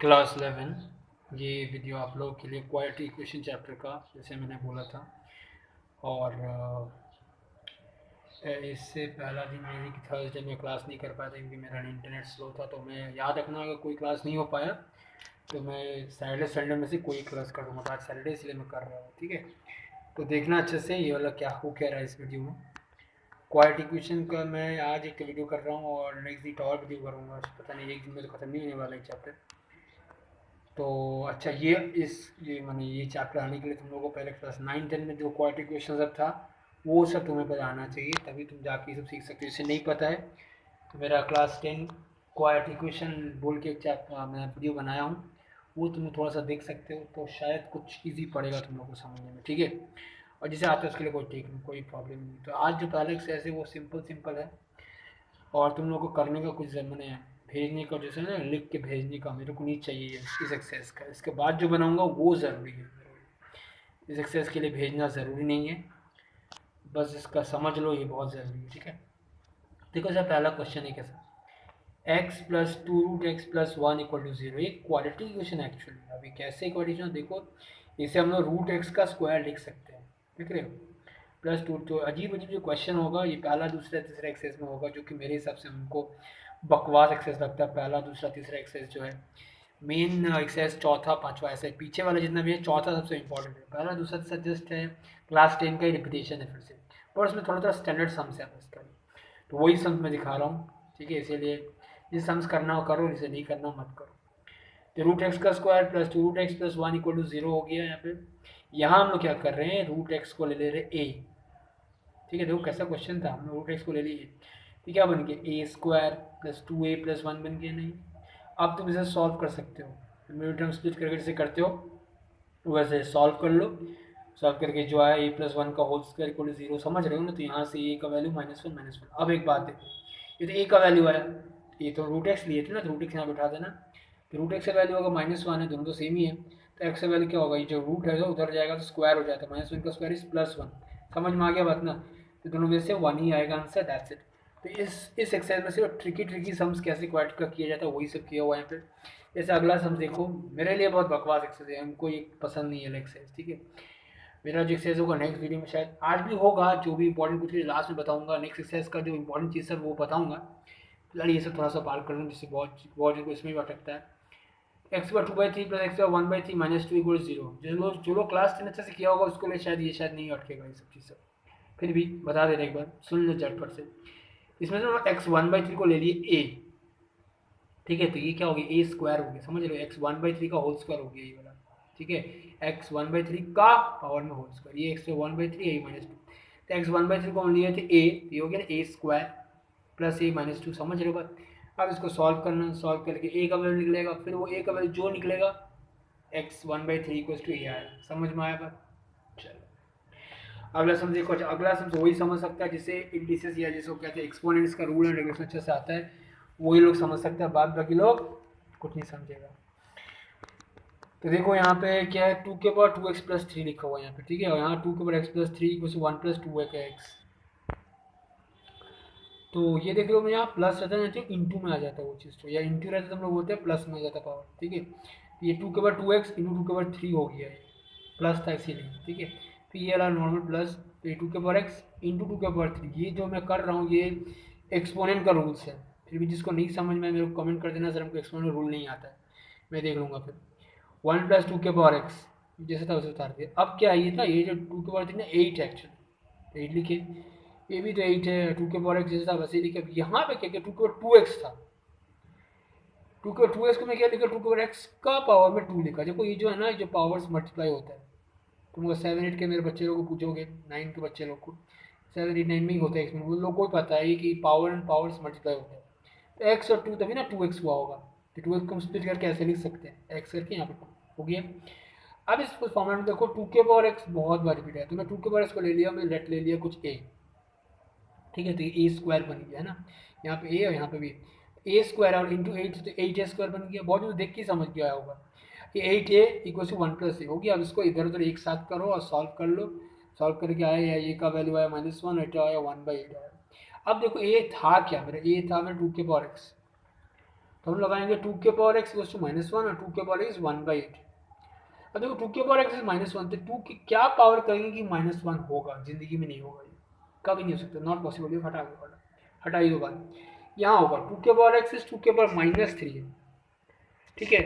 Class 11 ये video आप लोगों के लिए क्वालिटी इक्वेशन चैप्टर का जैसे मैंने बोला था। और इससे पहला दिन मेरी थर्सडे में क्लास नहीं कर पाया था क्योंकि मेरा इंटरनेट स्लो था। तो मैं याद रखना, अगर कोई क्लास नहीं हो पाया तो मैं सैटरडे संडे में से कोई क्लास कर दूँगा। तो आज सैटरडे इसलिए मैं कर रहा हूँ, ठीक है। तो देखना अच्छे से ये वाला क्या हो क्या रहा है इस वीडियो में। क्वालिटी इक्वेशन का मैं आज एक वीडियो कर रहा हूँ और नेक्स्ट वीक और वीडियो करूँगा। पता नहीं एक दिन में तो ख़त्म नहीं होने वाला है चैप्टर। तो अच्छा, ये मैंने ये चैप्टर आने के लिए तुम लोगों को पहले क्लास 9-10 में जो क्वाड्रेटिक इक्वेशन सब था वो सब तुम्हें पता आना चाहिए, तभी तुम जाके ये सब सीख सकते हो। इससे नहीं पता है तो मेरा क्लास 10 क्वाड्रेटिक इक्वेशन बोल के एक चैप्टर मैं वीडियो बनाया हूँ, वो तुम थोड़ा सा देख सकते हो तो शायद कुछ ईजी पड़ेगा तुम लोग को समझने में, ठीक है। और जिसे आता है उसके लिए कोई ठीक नहीं, कोई प्रॉब्लम नहीं। तो आज जो पहले एक्सरसाइज है वो सिंपल सिंपल है और तुम लोग को करने का कुछ मैंने भेजने का जैसे ना लिख के भेजने का मेरे को नहीं चाहिए इस एक्सरसाइज का। इसके बाद जो बनाऊंगा वो ज़रूरी है, इस एक्सरसाइज के लिए भेजना ज़रूरी नहीं है, बस इसका समझ लो ये बहुत ज़रूरी है, ठीक है। देखो सर, पहला क्वेश्चन है कैसा, x plus two root x plus one equal to zero. ये क्वाड्रेटिक इक्वेशन है एक्चुअली। अभी कैसे इक्वेशन देखो, इसे हम लोग रूट एक्स का स्क्वायर लिख सकते हैं, देख रहे हो, प्लस टू। तो अजीब अजीब जो क्वेश्चन होगा ये पहला दूसरा तीसरा एक्सरसाइज में होगा, जो कि मेरे हिसाब से हमको बकवास एक्सरसाइज लगता है। पहला दूसरा तीसरा एक्सरसाइज जो है मेन एक्सरसाइज चौथा पांचवा ऐसे पीछे वाला जितना भी है, चौथा सबसे इंपॉर्टेंट है। पहला दूसरा तीसरा जस्ट है क्लास 10 का ही रिपीटेशन है फिर से, और उसमें थोड़ा थोड़ा स्टैंडर्ड सम्स है बस खाली। तो वही सम्स मैं दिखा रहा हूँ, ठीक है। इसीलिए जिस सम्स करना हो करो, जिसे नहीं करना हो मत करो। तो रूट एक्स का square plus two root x plus one equal to zero हो गया यहाँ पे। यहाँ हम लोग क्या कर रहे हैं, रूट एक्स को ले रहे ए, ठीक है। देखो कैसा क्वेश्चन था, हमने रूट एक्स को ले लिए तो क्या बन गया, ए square plus to A plus one बन गया। नहीं, अब तुम इसे सॉल्व कर सकते हो, मिड टर्म स्प्लिट करके जैसे करते हो वैसे सॉल्व कर लो। सॉल्व करके जो आया ए प्लस वन का whole square equal to zero, समझ रहे हो ना। तो यहाँ से ए का वैल्यू -1 अब एक बात देखो, ये तो ए का वैल्यू आया, ये तो रूट एक्स लिए थे ना, तो रूट एक्स यहाँ बैठा देना। तो रूट एक्स का वैल्यू होगा -1 है, दोनों तो सेम ही है। तो एक्स का वैल्यू क्या होगा, ये जो रूट है तो उधर जाएगा तो स्क्वायर हो जाता है, -1 का स्क्वायर इज +1। समझ में आ गया बात ना। तो दोनों में से वन ही आएगा आंसर, दैट्स इट। तो इस एक्सरसाइज में सिर्फ ट्रिकी ट्रिकी सम्स कैसे क्वाड्रेटिक का किया जाता है वही सब किया हुआ है यहाँ पे। जैसे अगला सम देखो, मेरे लिए बहुत बकवास एक्सरसाइज है, हमको ये पसंद नहीं है एक्सरसाइज, ठीक है। मेरा जो एक्सरसाइज होगा नेक्स्ट वीडियो में, शायद आज भी होगा, जो भी इंपॉर्टेंट कुछ लास्ट में बताऊंगा। नेक्स्ट एक्सरसाइज का जो इंपॉर्टेंट चीज़ है वो बताऊंगा। फिलहाल ये सब थोड़ा सा बाल कर लूँ, जिससे बहुत बहुत जिनको इसमें भी अटकता है। एक्स बार 2/3 प्लस एक्स बार 1/3 -2 इक्वल 0। जो लोग क्लास 10 अच्छे से किया होगा उसको लिए शायद ये शायद नहीं अटकेगा ये सब चीज़ सब। फिर भी बता दे रहे एक बार, सुन लो झटपट से। इसमें से एक्स 1/3 को ले लिए ए, ठीक है। तो ये क्या हो गया, ए स्क्वायर हो गया, समझ लो, एक्स 1/3 का होल स्क्वायर हो गया ये वाला, ठीक है। एक्स 1/3 का पावर में होल स्क्वायर, ये एक्स 1/3 ए -2। तो एक्स 1/3 को हम लिए थे ए, तो ये हो गया ना ए स्क्वायर प्लस ए -2, समझ रहे हो बात। अब इसको सॉल्व करना, सॉल्व करके ए का वैल्यू निकलेगा, फिर वो ए का वैल्यू जो निकलेगा एक्स 1/3 इक्वल टू ए आएगा। समझ में आया बात। चलो अगला सम देखो। अच्छा, अगला सम वही समझ सकता है जिसे इंडिसेस या जिसको कहते हैं एक्सपोनेंट्स का रूल एंड रेगुलेशन अच्छे से आता है, वही लोग समझ सकते हैं, बाद बाकी लोग कुछ नहीं समझेगा। तो देखो यहाँ पे क्या है, 2 के पावर 2x प्लस 3 लिखा हुआ है यहाँ पे, ठीक है। और यहाँ 2 के power x plus 3 equal 1 plus 2x। तो ये देख रहे हो, यहाँ प्लस रहता है तो इंटू में आ जाता है वो चीज़, तो या इंटू रहता है तो हम लोग बोलते हैं प्लस में आ जाता है पावर, ठीक है। तो ये 2 के पावर 2x इंटू 2 के पावर 3 हो गया, ये प्लस था इसीलिए, ठीक है। तो ये वाला नॉर्मल प्लस, तो ये 2 के पावर x इंटू 2 के पावर 3। ये जो मैं कर रहा हूँ ये एक्सपोनेंट का रूल्स है। फिर भी जिसको नहीं समझ में मेरे को कमेंट कर देना, सर हमको एक्सपोनेंट रूल नहीं आता है, मैं देख लूँगा फिर। 1 प्लस 2 के पावर x जैसे था वैसे उतार दिया। अब क्या है, ये था, ये जो 2 के पावर 3 ना 8 है एक्चुअली, 8 लिखे। ये भी तो 8 है, 2 के पावर x जैसे था वैसे लिखे। अब यहाँ पे क्या किया, 2 के पावर 2x था, 2 के पावर 2x को मैं क्या लिखा, 2 के पावर x का पावर में 2 लिखा। देखो ये जो है ना, जो पावर्स मल्टीप्लाई होता है, तुम 7-8 के मेरे बच्चे लोग को पूछोगे, 9 के बच्चे लोग को, 7-8-9 में ही होता है एक्स में, उन लोग को ही पता है कि पावर एंड पावर्स मल्टीप्लाई होता है। तो एक्स और 2 तभी ना 2x हुआ होगा। तो 2x को हम स्प्लिट करके ऐसे लिख सकते हैं, एक्स करके यहाँ पे 2 हो गया। अब इस फॉर्मेट में देखो, 2 के पावर x बहुत बार रिपीट है, तो मैं 2 के पावर x को ले लिया, मैं लेट ले लिया कुछ a, ठीक है। तो ये ए स्क्वायर बन गया है ना, यहाँ पे ए और यहाँ पे भी ए स्क्वायर और इंटू 8, तो 8a स्क्वायर बन गया। बहुत जो देख के समझ गया होगा, ये 8a इक्वल टू 1 प्लस ए हो गया। अब इसको इधर उधर एक साथ करो और सॉल्व कर लो। सॉल्व करके आया, या ए का वैल्यू आया -1, एट आया 1/8 आया। अब देखो ए था क्या, मेरा ए था मेरा 2 के पावर x, तो हम लगाएंगे 2 के पावर x इक्वल्स टू -1 और 2 के पावर x 1/8। अब देखो 2 के पावर x इज -1, तो 2 की क्या पावर करेंगे कि -1 होगा? जिंदगी में नहीं होगा, ये कभी नहीं हो सकता, नॉट पॉसिबल। ये हटा ही दो बात। यहाँ होगा 2 के पावर x इज 2 के पावर -3 है, ठीक है।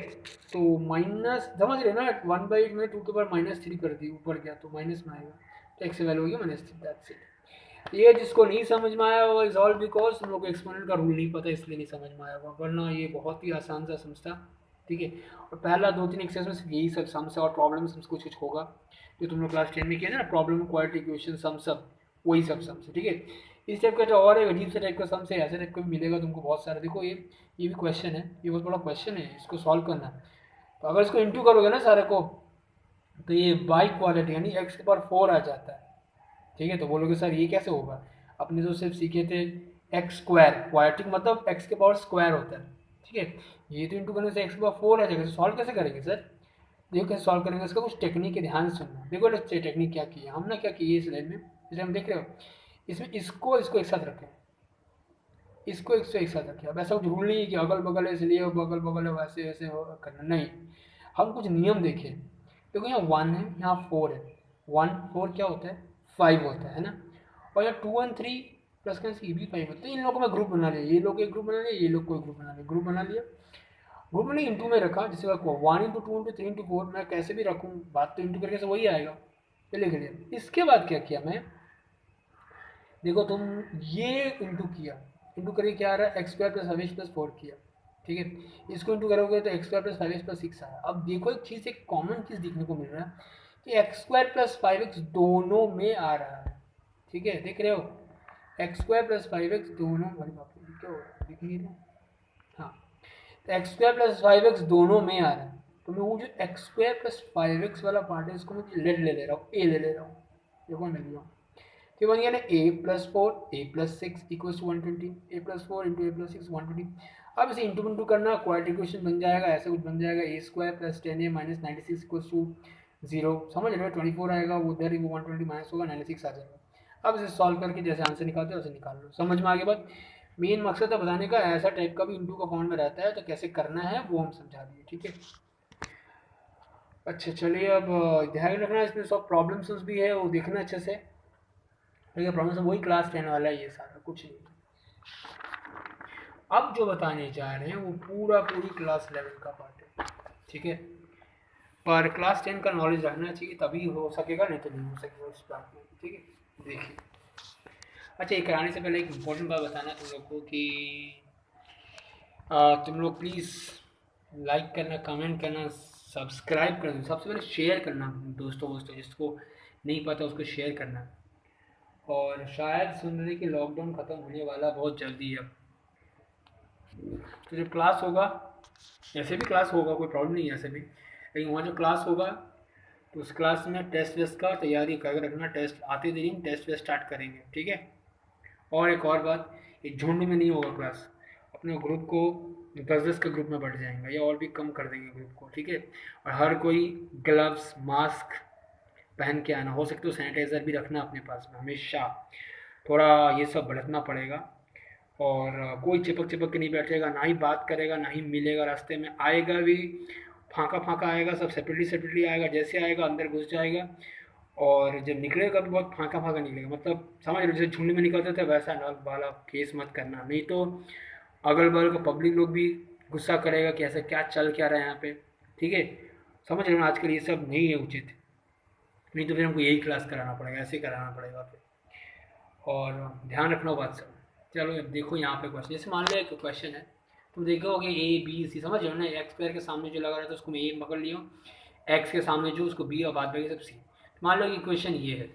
तो माइनस, समझ रहे हो ना, 1/8 में 2 के पावर -3 कर दी, ऊपर गया तो माइनस में आएगा, तो x की वैल्यू होगी -3, दैट्स इट। ये जिसको नहीं समझ में आया होगा इज ऑल बिकॉज तुम लोग को एक्सपोनेंट का रूल नहीं पता, इसलिए नहीं समझ में आया होगा, वरना ये बहुत ही आसान सा समझता, ठीक है। और पहला 2-3 एक्सरसाइज में सिर्फ यही सब सम्स और प्रॉब्लम सम्स कुछ होगा, जो तुम लोग क्लास 10 में किया ना, प्रॉब्लम क्वाड्रेटिक इक्वेशन सम सब, वही सब सम्स, ठीक है। इस टाइप का जो और एक अजीब से टाइप का सम्स है, ऐसे टाइप का भी मिलेगा तुमको बहुत सारा। देखो ये भी क्वेश्चन है, ये बहुत बड़ा क्वेश्चन है, इसको सॉल्व करना। तो अगर इसको इंटू करोगे ना सारे को, तो ये बाई क्वालिटी यानी x⁴ आ जाता है, ठीक है। तो बोलोगे सर ये कैसे होगा? अपने तो सिर्फ सीखे थे x², क्वाड्रेटिक मतलब x⁴ होता है, ठीक है। ये तो इंटू करने से x⁴ आ जाएगा, सॉल्व कैसे करेंगे सर? देखो कैसे सॉल्व करेंगे, इसका कुछ टेक्निक है, ध्यान से सुनना। देखो टेक्निक क्या की है हम ना, क्या किए इस लाइन में, इस लाइन में देख रहे हो, इसमें इसको एक साथ रखें, इसको एक साथ रखें। अब ऐसा कुछ रूल नहीं है कि अगल बगल है इसलिए बगल बगल है वैसे वैसे करना, नहीं। हम कुछ नियम देखें। देखो यहाँ 1 है, यहाँ 4 है, 1 4 क्या होता है? 5 होता है ना। और यहाँ 2 और 3 प्लस का ये भी 5 होता है। इन लोगों को मैं ग्रुप बना लिया, ये लोग एक ग्रुप बना लिया, ये लोग कोई ग्रुप बना लिया, ग्रुप बना लिया। ग्रुप में इंटू में रखा, जैसे 1 इंटू 2 इंटू 3 इंटू 4, मैं कैसे भी रखूँ, बात तो इंटू करके से वही आएगा, ये लिख लिया। इसके बाद क्या किया मैं, देखो तुम ये इंटू किया, इंटू करके क्या आ रहा है? x² + 5x + 4 किया, ठीक है। इसको इंटू करोगे तो x² + 5x + 6 आया। अब देखो एक चीज़, एक कॉमन चीज़ देखने को मिल रहा है कि x² + 5x दोनों में आ रहा है, ठीक है, देख रहे हो, x² + 5x दोनों, अरे बाप रे क्या हो रहा है, दिख नहीं रहा, हाँ, तो x² + 5x दोनों में आ रहा है। तो मैं वो जो x² + 5x वाला पार्ट है इसको मैं ले ले रहा हूँ, a ले रहा हूँ, देखो मैं लिख रहा हूँ। तो बन गया ना a+4 a+6 equals to 120, a+4 into a+6 120। अब इसे इंटू इंटू करना, क्वाड्रेटिक इक्वेशन बन जाएगा, ऐसा कुछ बन जाएगा, a² + 10a - 96 इक्वल्स टू 0, समझ रहे हो, 24 आएगा, वो उधर ही वो 120 माइनस होगा, 96 आ जाएगा। अब इसे सॉल्व करके जैसे आंसर निकालते हो वैसे निकाल लो, समझ में आगे बात। मेन मकसद है बताने का, ऐसा टाइप का भी इंटू का फॉर्म में रहता है, तो कैसे करना है वो हम समझा दिए, ठीक है। अच्छा चलिए, अब ध्यान रखना इसमें सब प्रॉब्लम्स भी है, वो देखना अच्छे से, ठीक है। प्रॉब्लम वही क्लास 10 वाला है, ये सारा कुछ नहीं। अब जो बताने जा रहे हैं वो पूरी क्लास 11 का पार्ट है, ठीक है। पर क्लास 10 का नॉलेज रखना चाहिए, तभी हो सकेगा, नहीं तो नहीं हो सकेगा इस बात में, ठीक है। देखिए, अच्छा ये कराने से पहले एक इम्पोर्टेंट बात बताना तुम लोग को कि तुम लोग प्लीज़ लाइक करना, कमेंट करना, सब्सक्राइब करना, सबसे पहले शेयर करना दोस्तों, जिसको नहीं पता उसको शेयर करना। और शायद सुन रहे कि लॉकडाउन ख़त्म होने वाला बहुत जल्दी है। तो जब क्लास होगा, ऐसे भी क्लास होगा, कोई प्रॉब्लम नहीं है ऐसे भी, लेकिन वहाँ जो क्लास होगा तो उस क्लास में टेस्ट वेस्ट का तैयारी कर रखना, टेस्ट आते दिन टेस्ट वेस्ट स्टार्ट करेंगे, ठीक है। और एक और बात, ये झुंड में नहीं होगा क्लास, अपने ग्रुप को 10-10 के ग्रुप में बढ़ जाएंगे या और भी कम कर देंगे ग्रुप को, ठीक है। और हर कोई ग्लव्स मास्क पहन के आना, हो सके तो सैनिटाइज़र भी रखना अपने पास में हमेशा, थोड़ा ये सब बरतना पड़ेगा। और कोई चिपक चिपक के नहीं बैठेगा, ना ही बात करेगा, ना ही मिलेगा, रास्ते में आएगा भी फाँका फाँका आएगा, सब सेपरेटली आएगा, जैसे आएगा अंदर घुस जाएगा, और जब निकलेगा भी बहुत फाँका फाँका निकलेगा, मतलब समझ लो जैसे झुंड में निकलते थे वैसा नल वाला केस मत करना, नहीं तो अगल बगल का पब्लिक लोग भी गुस्सा करेगा कि ऐसा क्या चल क्या रहा है यहाँ पे, ठीक है। समझ रहे हो आजकल ये सब नहीं है उचित, नहीं तो फिर हमको यही क्लास कराना पड़ेगा, ऐसे कराना पड़ेगा फिर, और ध्यान रखना बात सब। चलो अब देखो यहाँ पे क्वेश्चन, जैसे मान लो एक क्वेश्चन है, तुम देखोगे A B C, समझ रहे हो ना, x² के सामने जो लगा रहा था उसको मैं A पकड़ लिया, x के सामने जो उसको B और बाद बाकी सब C। मान लो कि इक्वेशन ये है,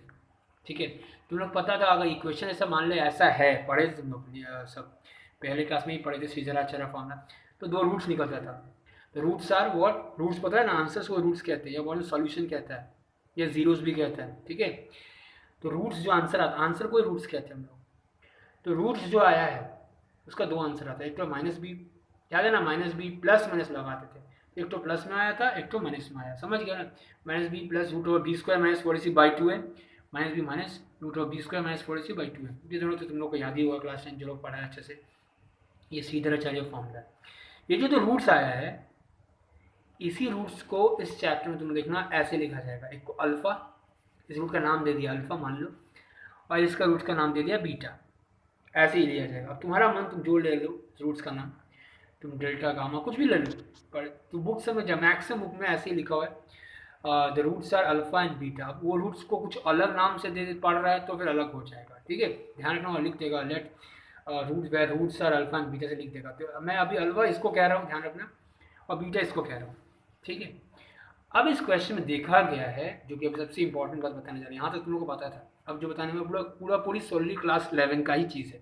ठीक है। तुम लोग पता था अगर इक्वेशन ऐसा मान लो ऐसा है, पढ़े थे तुम लोग सब पहले क्लास में ही पढ़े थे, सीजरा चरा फॉर्मूला, तो 2 रूट्स निकलता था। तो रूट्स आर व्हाट, रूट्स पता है ना, आंसर्स को रूट्स कहते हैं, या बोलो सॉल्यूशन कहता है, या जीरोस भी कहता है, ठीक है। तो रूट्स जो आंसर आता है, आंसर को ही रूट्स कहते हैं हम लोग। तो रूट्स जो आया है उसका 2 आंसर आता है, एक तो -b, याद है ना, -b प्लस माइनस लगाते थे, एक तो प्लस में आया था, एक तो माइनस में आया, समझ गया ना। -b प्लस √b² - 4ac/2 है, -b माइनस √b² - 4ac/2 है। ये दोनों तो तुम लोग को याद ही होगा, क्लास 10 जो लोग पढ़ा है अच्छे से, ये सीधराचार्य फॉर्मूला है। ये जो रूट्स आया है, इसी रूट्स को इस चैप्टर में तुम्हें देखना ऐसे लिखा जाएगा। एक को अल्फा, इस रूट का नाम दे दिया अल्फा मान लो, और इसका रूट का नाम दे दिया बीटा, ऐसे ही लिया जाएगा। अब तुम्हारा मन, तुम जो ले लो रूट्स का नाम, तुम डेल्टा गामा कुछ भी ले लो, पर तो बुक से में मैक्सिमम बुक में ऐसे ही लिखा हुआ है the roots are alpha and beta. अब वो रूट्स को कुछ अलग नाम से दे पढ़ रहा है तो फिर अलग हो जाएगा, ठीक है। ध्यान रखना, लिख देगा let roots where roots are alpha and beta से लिख देगा। तो मैं अभी अल्फा इसको कह रहा हूँ, ध्यान रखना, और बीटा इसको कह रहा हूँ, ठीक है। अब इस क्वेश्चन में देखा गया है, जो कि अब सबसे इंपॉर्टेंट बात बताने जा रहे हैं, यहाँ तक तुम लोगों को पता था, अब जो बताने में पूरी सोलली क्लास 11 का ही चीज़ है।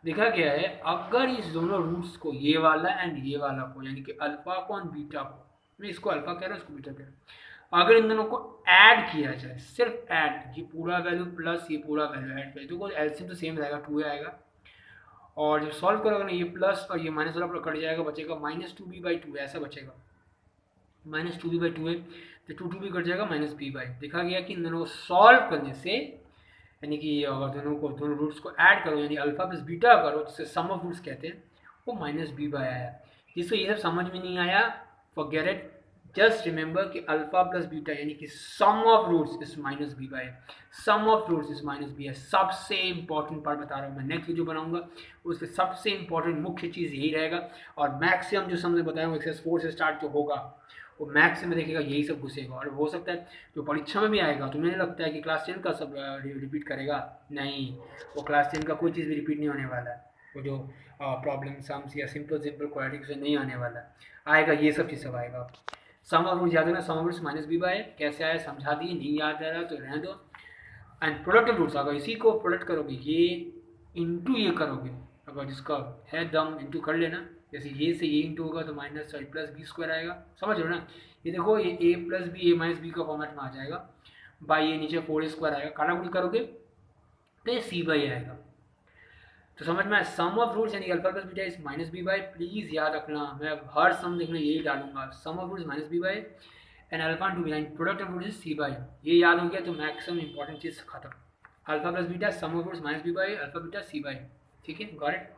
देखा गया है अगर इस दोनों रूट्स को, ये वाला एंड ये वाला को, यानी कि अल्फा को और बीटा को, मैं इसको अल्फा कह रहा हूँ, इसको बीटा कह रहा हूँ, अगर इन दोनों को ऐड किया जाए, सिर्फ ऐड, ये पूरा वैल्यू प्लस ये पूरा वैल्यू ऐड किया, तो एलसीएम तो सेम रहेगा, 2 आएगा, और जब सॉल्व करोगे ना, ये प्लस और ये माइनस वाला कट जाएगा, बचेगा -2b/2, ऐसा बचेगा, -2b/2 है, तो 2 भी कट जाएगा, -b/। देखा गया कि इन दोनों को सॉल्व करने से, यानी कि अगर दोनों रूट्स को ऐड करो, यानी अल्फा प्लस बीटा करो, जिसे सम ऑफ रूट्स कहते हैं, वो -b/ आया। जिसको ये सब समझ में नहीं आया, फॉरगेट इट, जस्ट रिमेंबर कि अल्फा प्लस बीटा यानी कि sum of roots is -b/, sum of roots is -b है। सबसे इंपॉर्टेंट पार्ट बता रहा हूँ मैं, नेक्स्ट वीडियो बनाऊंगा उसके सबसे इंपॉर्टेंट मुख्य चीज़ यही रहेगा। और मैक्सिमम जो समझ बताया हूँ एक्सरसाइज 4 से स्टार्ट जो होगा, वो मैथ्स में देखेगा यही सब घुसेगा, और हो सकता है जो परीक्षा में भी आएगा। तुम्हें नहीं लगता है कि क्लास 10 का सब रिपीट करेगा? नहीं, वो क्लास 10 का कोई चीज़ भी रिपीट नहीं होने वाला है। वो जो प्रॉब्लम सम्स या सिंपल क्वाड्रेटिक से नहीं आने वाला आएगा, ये सब चीज़ सब आएगा। सम ऑफ रूट्स याद रखना, सम ऑफ रूट्स -b/, कैसे आया समझा दिए, नहीं याद आ रहा तो रहने दो। एंड प्रोडक्ट ऑफ रूट्स, अगर इसी को प्रोडक्ट करोगे, ये इंटू ये करोगे, अगर जिसका है दम इंटू कर लेना, जैसे ये से ये इंटू होगा तो +b² आएगा, समझ लो ना। ये देखो, ये a + b, a - b का फॉर्मेट में आ जाएगा, बाई ये नीचे 4a² आएगा, काटाकुटी करोगे तो ये c/a आएगा। तो समझ में, सम ऑफ रूट्स यानी alpha plus beta is -b/। Please याद रखना, मैं हर सम देखना यही डालूंगा, sum of roots -b/, and alpha to beta, product of roots is c/, ये याद हो गया तो मैक्सिमम इंपॉर्टेंट चीज खत्म। Alpha plus beta, sum of roots -b/, alpha beta c/, ठीक है, गॉट इट।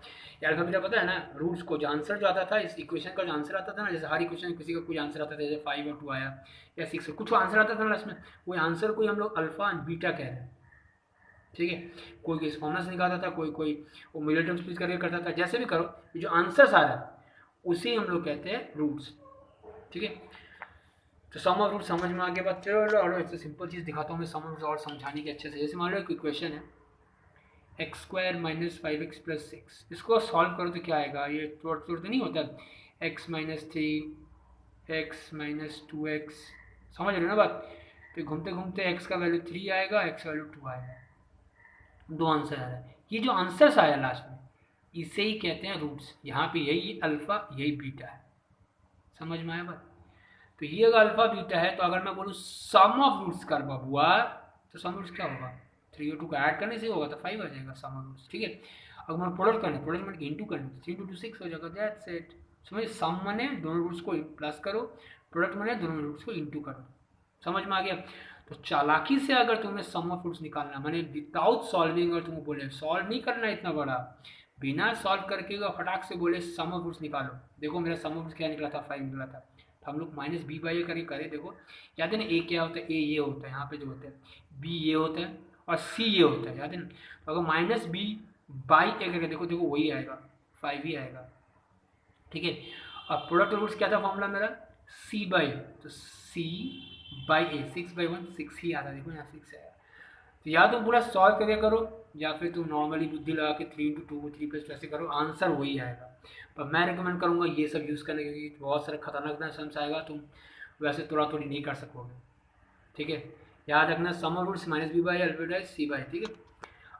ये अल्फा बीटा पता है ना, रूट्स को जो आंसर जो आता था इस इक्वेशन का, जो आंसर आता था ना, जैसे हर इक्वेशन किसी का कोई आंसर आता था, जैसे 5 और 2 आया या 6 कुछ आंसर आता था ना इसमें, वो आंसर को हम लोग अल्फा एंड बीटा कह रहे हैं, ठीक है। कोई किस फॉर्मूला से निकालता था, कोई वो मिलर टर्म्स यूज करके करता था, जैसे भी करो, जो आंसर आ रहा है उसे हम लोग कहते हैं रूट्स, ठीक है। तो सम ऑफ रूट समझ में आ गया बात। चलो और एक सिंपल चीज़ दिखाता हूँ मैं सम ऑफ रूट्स और समझाने के अच्छे से। जैसे मान लो एक इक्वेशन है x² - 5x + 6, इसको सॉल्व करो तो क्या आएगा, ये तोड़ तो नहीं होता, x - 3 x - 2x, समझ रहे हो ना बात। तो घूमते घूमते x का वैल्यू 3 आएगा, x का वैल्यू 2 आएगा, 2 आंसर आ रहा है। ये जो आंसर्स आया लास्ट में, इसे ही कहते हैं रूट्स। यहाँ पे यही अल्फा यही बीटा है, समझ में आया बात। तो ये अगर अल्फा बीटा है, तो अगर मैं बोलूँ सम ऑफ रूट्स कर हुआ, तो सम रूट्स क्या होगा, 3 और 2 को ऐड करने से होगा तो 5 आ जाएगा सम ऑफ रूट्स, ठीक है। अगर मैं प्रोडक्ट करना, प्रोडक्ट में इंटू करना, 3 × 2 6 हो जाएगा, दैट्स इट। समझ, सम मने दोनों रूट्स को प्लस करो, प्रोडक्ट मने दोनों रूट्स को इंटू करो, समझ में आ गया। तो चालाकी से अगर तुम्हें सम ऑफ रूट्स निकालना, मैंने विदाउट सॉल्विंग, अगर तुम बोले सॉल्व नहीं करना इतना बड़ा, बिना सॉल्व करके फटाक से बोले सम ऑफ रूट्स निकालो, देखो मेरा सम ऑफ रूट्स क्या निकला था, 5 निकला था। तो हम लोग -b/a करे, देखो याद है ना, a क्या होता है, a ये होता है, यहाँ पे जो होता है b ये होता है और c ये होता है, याद है ना। तो अगर -b/a करके देखो वही आएगा, 5 ही आएगा, ठीक है। अब प्रोडक्ट रूट्स क्या था फॉर्मूला मेरा, c/a, तो c/a, 6/1 6 ही आता है, देखो यहाँ 6 आया। तो या तो पूरा सॉल्व करके करो, या फिर तुम नॉर्मली बुद्धि लगा के 3 × 2 3 + 2 ऐसे करो, आंसर वही आएगा। पर मैं रिकमेंड करूँगा ये सब यूज़ करने, क्योंकि बहुत सारे खतरनाक सम्स आएगा, तुम वैसे थोड़ा थोड़ी नहीं कर सकोगे, ठीक है। याद रखना sum of roots -b/, alpha c/, ठीक है।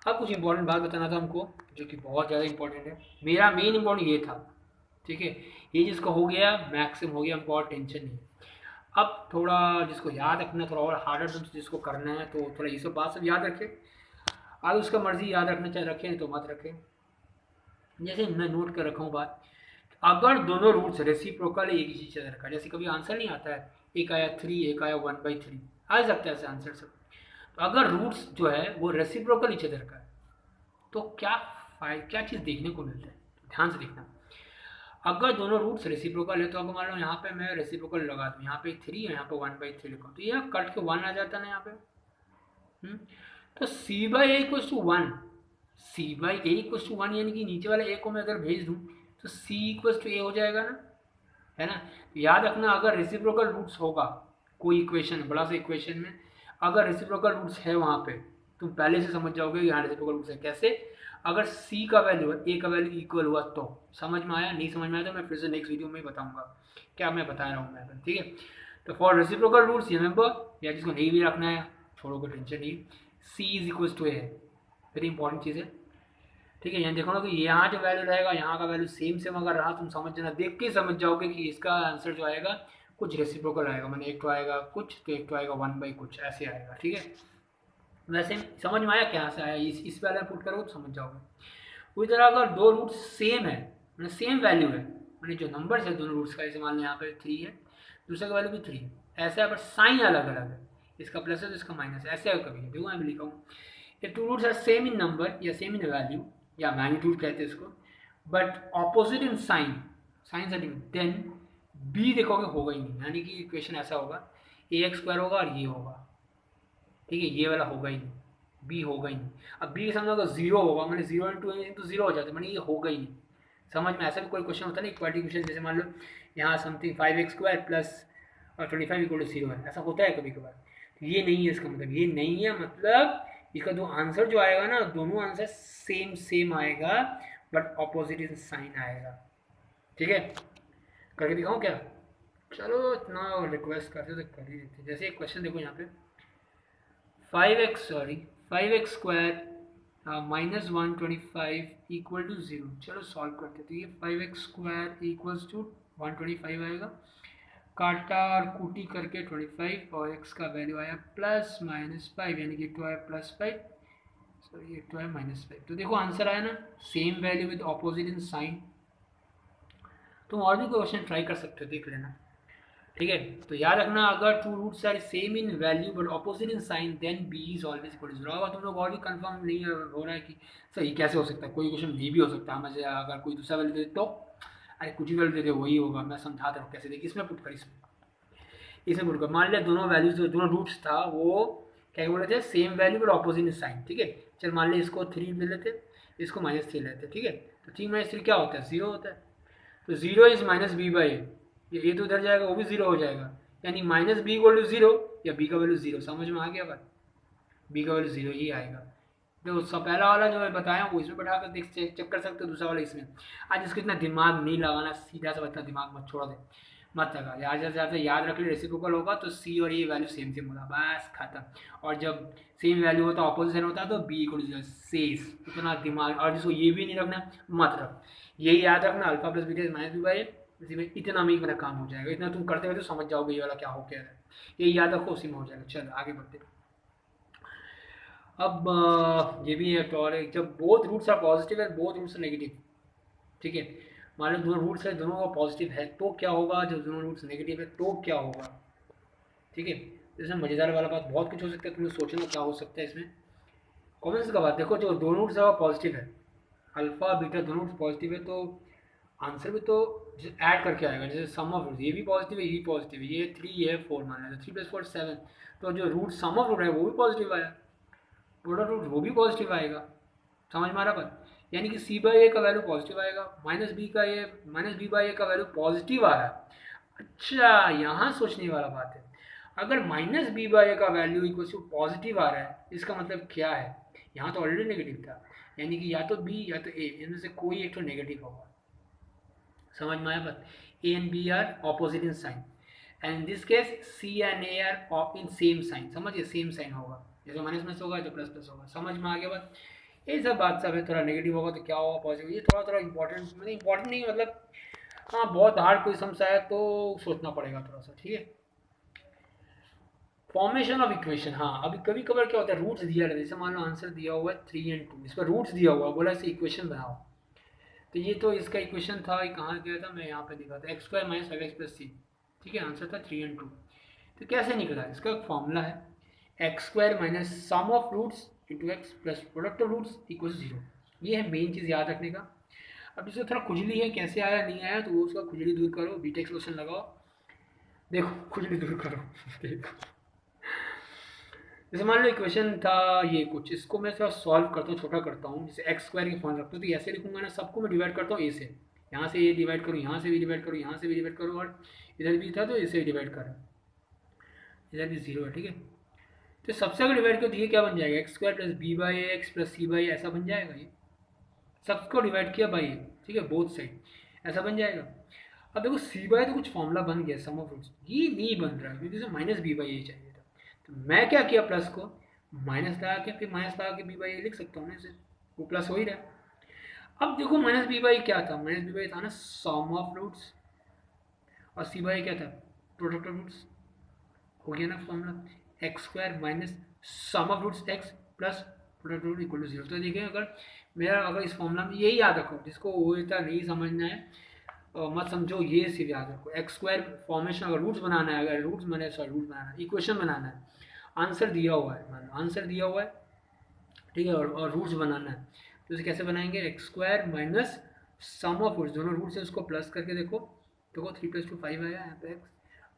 अब कुछ इंपॉर्टेंट बात बताना था हमको, जो कि बहुत ज़्यादा इंपॉर्टेंट है, मेरा मेन इंपॉर्टेंट ये था, ठीक है। ये जिसको हो गया मैक्सिम हो गया, हमको और टेंशन नहीं। अब थोड़ा जिसको याद रखना, थोड़ा और हार्डर टर्म्स जिसको करना है, तो थोड़ा ये सब बात सब याद रखें। आज उसका मर्जी याद रखना चाहे रखें, तो मत रखें। जैसे मैं नोट कर रखा हूँ बात, अगर दोनों रूट्स रेसिप्रोकल एक ही चीज़ का, जैसे कभी आंसर नहीं आता है, एक आया 3 एक आया 1/3 आ सकता है ऐसे आंसर सब। तो अगर रूट्स जो है वो रेसिप्रोकल इच अदर का है, तो क्या चीज़ देखने को मिलता है, ध्यान से देखना। अगर दोनों रूट्स रेसिप्रोकल है तो अगर मान लो यहाँ पे मैं रेसिप्रोकल लगा दूँ, यहाँ पे 3 है, यहाँ पे 1/3 लिखा, तो ये कट के 1 आ जाता ना यहाँ पे। तो c by a equals to 1, c by a equals to 1, यानी कि नीचे वाले ए को मैं अगर भेज दूँ तो c इक्वल्स टू ए हो जाएगा ना, है ना। तो याद रखना, अगर रेसिप्रोकल रूट्स होगा कोई इक्वेशन, बड़ा सा इक्वेशन में अगर रेसिप्रोकल रूट्स है वहाँ पे, तुम पहले से समझ जाओगे यहाँ रेसिप्रोकल रूट्स है। कैसे? अगर c का वैल्यू है a का वैल्यू इक्वल हुआ तो। समझ में आया? नहीं समझ में आया तो मैं फिर से नेक्स्ट वीडियो में बताऊंगा क्या मैं बता रहा हूँ मैं, ठीक है। तो फॉर रेसिप्रोकल रूट्स रिमेंबर, या जिसको नहीं भी रखना है छोड़ो, कोई टेंशन नहीं, c is equal to a है, वेरी इंपॉर्टेंट चीज़ है, ठीक है। यहाँ देखो ना कि यहाँ जो वैल्यू रहेगा यहाँ का वैल्यू सेम सेम अगर रहा, तुम समझ जाना, देख के समझ जाओगे कि इसका आंसर जो आएगा कुछ रेसिप्रोकल आएगा, मैंने एक तो आएगा कुछ, तो एक तो आएगा 1/, कुछ ऐसे आएगा, ठीक है। वैसे समझ में आया क्या से आया, इस वाले में पुट करो तो समझ जाओगे। उसी तरह अगर दो रूट सेम है, मैंने सेम वैल्यू है, मैंने जो नंबर्स है दोनों रूट्स का, जैसे मान लो यहाँ पे 3 है, दूसरे का वैल्यू भी 3 है, ऐसे है, पर साइन अलग अलग है, इसका प्लस है तो इसका माइनस है, ऐसे है। कभी देखो मैं भी लिखा हूँ, if two roots are same in number या same in value या मैग्नीट्यूड कहते हैं इसको, but opposite in sign, sign से देन बी देखोगे होगा ही नहीं, यानी कि इक्वेशन ऐसा होगा ax² होगा और ये होगा, ठीक है, ये वाला होगा ही नहीं, बी होगा ही नहीं। अब बी समझो अगर 0 होगा, मैंने 0 इंटू तो 0 हो जाता है, मैंने ये होगा ही नहीं। समझ में? ऐसा भी कोई क्वेश्चन होता है ना इक्वालिटी क्वेश्चन, जैसे मान लो यहाँ something 5x² plus 25 equal to 0 है, ऐसा होता है कभी कभार, तो ये नहीं है, इसका मतलब ये नहीं है, मतलब इसका जो आंसर जो आएगा ना, दोनों आंसर सेम सेम आएगा बट ऑपोजिट इन साइन आएगा, ठीक है। करके दिखाऊं क्या? चलो इतना रिक्वेस्ट करते तो कर ही देते। जैसे एक क्वेश्चन देखो यहाँ पे, 5x² माइनस 125 इक्वल टू 0, चलो सॉल्व करते। तो ये 5x² इक्वल्स टू 125 आएगा, काटा और कूटी करके 25, और x का वैल्यू आया प्लस -5, यानी कि 2 आया +5, सॉरी 2 आया -5। तो देखो आंसर आया ना, same value with opposite in sign. तुम और भी क्वेश्चन ट्राई कर सकते हो, देख लेना, ठीक है। तो याद रखना, अगर two roots are same in value but opposite in sign, then b is always equal to 0। अगर तुम लोग और भी कंफर्म नहीं हो रहा है कि सही कैसे हो सकता है, कोई क्वेश्चन नहीं भी हो सकता है, मुझे अगर कोई दूसरा वैल्यू दे तो अरे कुछ भी वैल्यू दे दे वही होगा, मैं समझाता हूँ कैसे। देखिए इसमें पुट कर, इसमें पुट कर, मान लिया दोनों वैल्यूज जो दोनों रूट्स था वो क्या बोले थे, same value but opposite in sign, ठीक है। चल मान लिया इसको 3 ले लेते, इसको -3 लेते, ठीक है। तो 3 - 3 क्या होता है, 0 होता है। तो 0 इज -b/a, ये तो उधर जाएगा, वो भी 0 हो जाएगा, यानी -b इक्वल टू 0 या b का वैल्यू 0। समझ में आ गया बात? b का वैल्यू 0 ही आएगा। देखो सब पहला वाला जो मैं बताया वो इसमें बैठा कर देख चेक कर सकते हो, दूसरा वाला इसमें। आज इसको इतना दिमाग नहीं लगाना, सीधा सा इतना दिमाग मत छोड़ दे, मत लगा, याद याद रख ले, रेसिप्रोकल होगा तो c और ये वैल्यू सेम सेम होगा, बस खत्म। और जब सेम वैल्यू होता है ऑपोजिशन होता है तो b इक्वल टू शेष, इतना दिमाग। और जिसको ये भी नहीं रखना मत रख, यही याद रखना, alpha plus beta minus b/a, इसी में इतना में मेरा काम हो जाएगा, इतना तुम करते हुए तो समझ जाओगे ये वाला क्या हो क्या है, ये याद रखो, उसी में हो जाएगा। चलो आगे बढ़ते। अब ये भी है तो, और जब बोथ रूट्स आर पॉजिटिव है बोथ रूट्स आर नेगेटिव, ठीक है। मान लो दोनों रूट्स है, दोनों का पॉजिटिव है तो क्या होगा, जब दोनों रूट्स नेगेटिव है तो क्या होगा, ठीक है। इसमें मज़ेदार वाला बात बहुत कुछ हो सकता है, तुम्हें सोचना क्या हो सकता है इसमें। कॉमन सेंस का बात देखो, जो दोनों रूट्स है पॉजिटिव है, अल्फा बीटा दोनों रूट्स पॉजिटिव है, तो आंसर भी तो ऐड करके आएगा, जैसे सम ऑफ रूट, ये भी पॉजिटिव है ये भी पॉजिटिव है, ये 3 ये 4 मान लेते, 3 + 4 7, तो जो रूट सम ऑफ रूट है वो भी पॉजिटिव आया, प्रोडक्ट रूट वो भी पॉजिटिव आएगा। समझ में आ रहा बात? यानी कि c/a का वैल्यू पॉजिटिव आएगा, -b/a का वैल्यू पॉजिटिव आ रहा है। अच्छा यहाँ सोचने वाला बात है, अगर -b/a का वैल्यू इक्वल टू पॉजिटिव आ रहा है, इसका मतलब क्या है, यहाँ तो ऑलरेडी नेगेटिव था, यानी कि या तो b या तो a, इनमें से कोई एक तो नेगेटिव होगा। समझ में आया बात? a and b are opposite in sign, and in this case c and a are in same sign. समझिए सेम साइन होगा, जैसे माइनस होगा तो प्लस होगा। समझ में आ गया बात? ये सब बात सब है, थोड़ा नेगेटिव होगा तो क्या होगा पॉजिटिव, ये थोड़ा थोड़ा इंपॉर्टेंट, मतलब इंपॉर्टेंट नहीं मतलब, हाँ बहुत हार्ड कोई समस्या है तो सोचना पड़ेगा थोड़ा सा, ठीक है। फॉर्मेशन ऑफ इक्वेशन, हाँ अभी कभी कभार क्या होता है, रूट्स दिया रहता है, जैसे मान लो आंसर दिया हुआ है 3 और 2, इस पर रूट्स दिया हुआ है, बोला इसे इक्वेशन बनाओ, तो ये तो इसका इक्वेशन था, ये कहाँ गया था, मैं यहाँ पे दिखा था, x² - 5x + c, ठीक है। आंसर था 3 और 2, तो कैसे निकला, इसका एक फॉर्मूला है, x² - sum of roots into x plus product of roots equal 0। ये है मेन चीज़ याद रखने का। अब जिसको थोड़ा खुजली है, कैसे आया नहीं आया, तो वो उसका खुजली दूर करो, बीटेक्स लोशन लगाओ, देखो खुजली दूर करो। देखो जैसे मान लो इक्वेशन था ये कुछ, इसको मैं थोड़ा सॉल्व करता हूँ, छोटा करता हूँ, जैसे एक्स स्क्वायर की फॉर्म रखता हूँ, तो ऐसे लिखूंगा ना, सबको मैं डिवाइड करता हूँ ए से, यहाँ से ये डिवाइड करूँ, यहाँ से भी डिवाइड करूँ, यहाँ से भी डिवाइड करूँ, और इधर भी था तो इसे डिवाइड करूँ, इधर भी जीरो है, ठीक है। तो सबसे अगर डिवाइड करो तो ये क्या बन जाएगा, x square plus b by x plus c by, ऐसा बन जाएगा ये, सबको डिवाइड किया बाई, ठीक है, बोथ साइड, ऐसा बन जाएगा। अब देखो सी बाई तो कुछ फॉर्मूला बन गया सम ऑफ रूट्स, ये नहीं बन रहा क्योंकि इसे माइनस बी बाई ए चाहिए था, तो मैं क्या किया, प्लस को माइनस लगा के, फिर माइनस लगा के बी बाई ए लिख सकता हूँ ना इसे, वो प्लस हो ही रहा है। अब देखो माइनस बी बाई क्या था, माइनस बी बाई था ना सम ऑफ रूट्स, और सी बाई क्या था, प्रोडक्ट ऑफ रूट्स, हो गया ना formula, x square minus sum of roots x plus product root equal to zero. तो देखिए अगर मेरा, अगर इस फॉर्मूला में यही याद रखो, जिसको वो इतना नहीं समझना है मत समझो, ये सिर्फ याद रखो, एक्स स्क्वायर फॉर्मेशन, अगर रूट्स बनाना है, अगर रूट्स बने, सॉरी रूट बनाना है, इक्वेशन बनाना है, आंसर दिया हुआ है, मान लो आंसर दिया हुआ है, ठीक है, और रूट्स बनाना है, तो इसे कैसे बनाएंगे, x square minus sum of roots, दोनों रूट्स है उसको प्लस करके देखो, देखो 3 + 2 5 आया यहाँ पे, एक्स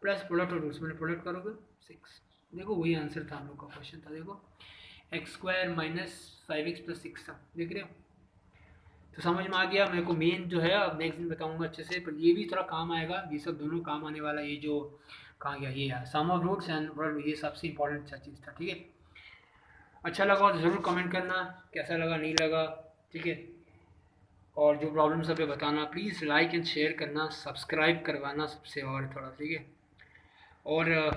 प्लस प्रोडक्ट और रूट्स, मैंने प्रोडक्ट करोगे 6, देखो वही आंसर था हम लोग का क्वेश्चन था, देखो एक्स स्क्वायर माइनस 5x + 6 था, देख रहे हो। तो समझ में आ गया मेरे को, मेन जो है अब नेक्स्ट दिन बताऊंगा अच्छे से, पर ये भी थोड़ा काम आएगा, ये सब दोनों काम आने वाला, ये जो कहाँ गया, ये यार सम ऑफ रूट्स एंड ये सबसे इंपॉर्टेंट अच्छा चीज़ था, ठीक है। अच्छा लगा तो ज़रूर कमेंट करना, कैसा लगा नहीं लगा, ठीक है, और जो प्रॉब्लम सब है बताना, प्लीज़ लाइक एंड शेयर करना, सब्सक्राइब करवाना सबसे, और थोड़ा, ठीक है, और